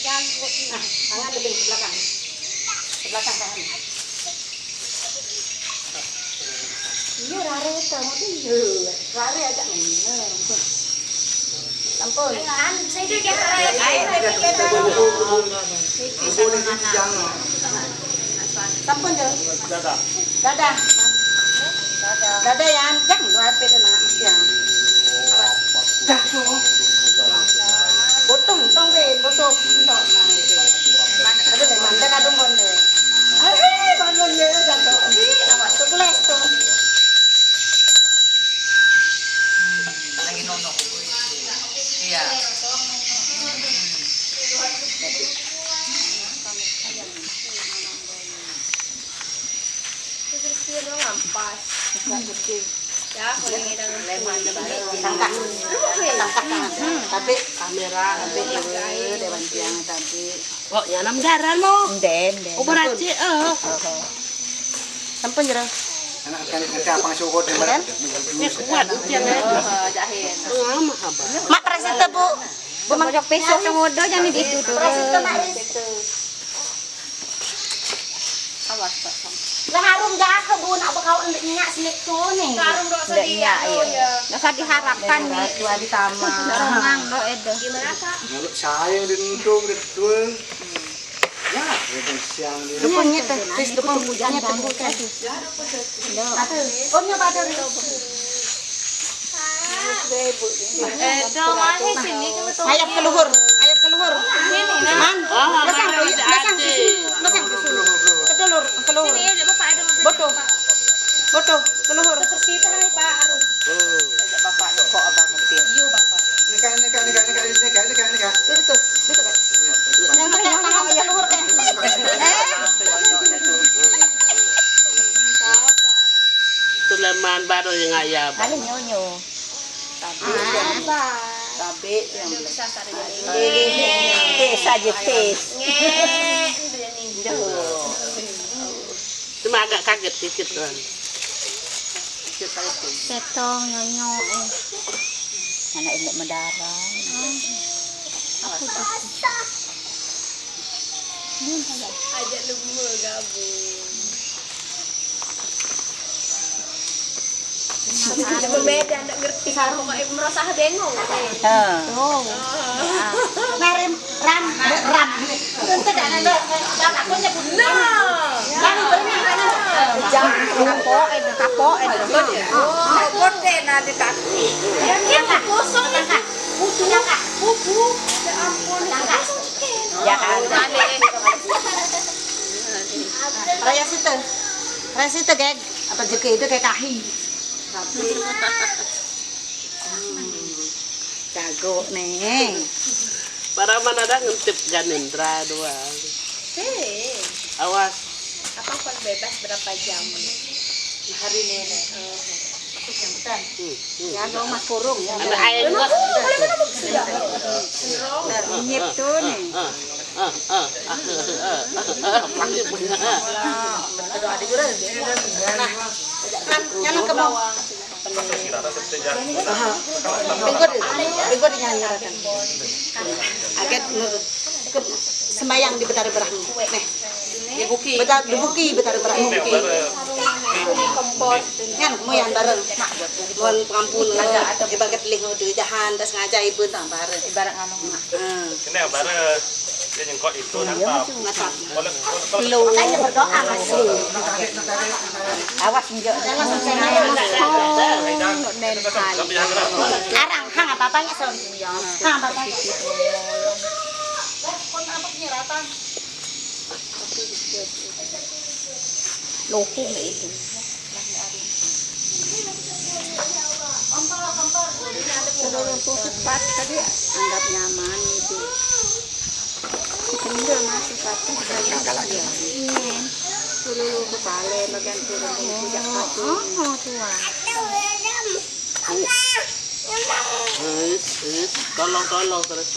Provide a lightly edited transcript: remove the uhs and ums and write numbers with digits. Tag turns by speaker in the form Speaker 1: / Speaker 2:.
Speaker 1: Tangan lebih ke belakang. Ke belakang tangan. Iya, rare itu, iya. Rare agak Sampun.
Speaker 2: Saya juga rare.
Speaker 1: Sampun je. Dadah. Dadah. Dadah yang chắc dua pe tu nak siang. Awas. Dah tu. Botong tong ke botong tok nah itu. Ada le manda kadung bonde. Bandung ye jatuh. Awas tu kelas tu.
Speaker 3: Lagi nono. Iya.
Speaker 2: Ngampas. Ya, kalau ini dah lemon
Speaker 1: Tangkap. Tapi kamera tapi dewan tiang tapi.
Speaker 4: Kok ya nam daran mo?
Speaker 1: Den.
Speaker 4: Oh berarti
Speaker 1: Sampun je.
Speaker 5: Anak kan apa syukur dengan
Speaker 4: Ini kuat ujian
Speaker 2: jahit.
Speaker 4: lama haba.
Speaker 1: Mak resita Bu.
Speaker 2: Bu mangkok besok tong odo jangan itu tuh.
Speaker 1: Resita mak resita.
Speaker 2: Awas Pak.
Speaker 1: Lah harum dah ke Bu nak bakau nyak selip tu ni.
Speaker 2: Harum dok sedia. Iya. Nasa diharapkan nih.
Speaker 1: Dua ditambah.
Speaker 2: Rengang dok edo. Gimana Kak?
Speaker 5: saya dendung dua. Ya, siang dia.
Speaker 1: Depannya tu, tis depan hujannya tu. Oh nya pada
Speaker 2: Edo mana sini ke betul.
Speaker 1: ayap keluhur.
Speaker 2: Sini nah.
Speaker 1: Man, masang ke sini. Keluhur.
Speaker 2: Sini aja Bapak ada mobil.
Speaker 1: Boto, keluhur.
Speaker 2: Bersih nih Pak harus.
Speaker 1: Bapak kok abang mobil.
Speaker 2: Iya Bapak.
Speaker 5: Nikah.
Speaker 1: Itu kan. Yang pakai tangan keluhur kan.
Speaker 4: Itu leman baru yang ayam.
Speaker 1: Ada nyonyo. Tapi yang
Speaker 2: Bisa cari
Speaker 1: tes aja tes.
Speaker 4: Cuma agak kaget dikit kan.
Speaker 2: Setong nyonyo
Speaker 1: Anak ini mendarah.
Speaker 2: Ajak lumur gabung. Berbeda, nggak ngerti. Pokoknya merasa bengong.
Speaker 1: Nah, ram. Tentu dah ada. Jangan aku nyebut. Jangan berenang. Jangan kapok.
Speaker 2: Kote nanti kaki. Ya tak kosong ya.
Speaker 1: Putunya kak.
Speaker 2: Bubu. Ya ampun.
Speaker 1: Ya kan. Raya situ geng. Apa juga itu kayak kahi. Tapi jago nih.
Speaker 4: Para mana ada ngintip Ganendra doang.
Speaker 2: Hei,
Speaker 4: Awas.
Speaker 2: apa pun bebas berapa jam?
Speaker 1: Hari ini. Cepetan. Ya lo mas kurung ya.
Speaker 4: Anak ayam gua.
Speaker 1: Nyip tuh nih. Aduh adik gue. Nah, nyala ke bawah. Bengkot dinyanyikan. Aget sembayang di Betari Berahmu. Nih. Dibuki Betari Berahmu.
Speaker 2: Kompor.
Speaker 1: Kan moyan bareng. Mon pengampun ada ibarat lih tu jahan das ngaja ibu tang bareng. Ibarat anu.
Speaker 6: Ini yang bareng dia nyengkok itu nangkap.
Speaker 1: Belum. Makanya berdoa masih. Awas njok. Jangan sampai arang hang apa-apanya son. Hang apa-apanya. Kon apa penyiratan? Lokung itu. Kompor cepat tadi anggap nyaman itu. Kendor masih pasti sudah seluruh kepala bagian turun sejak pagi.
Speaker 4: Tolong terus.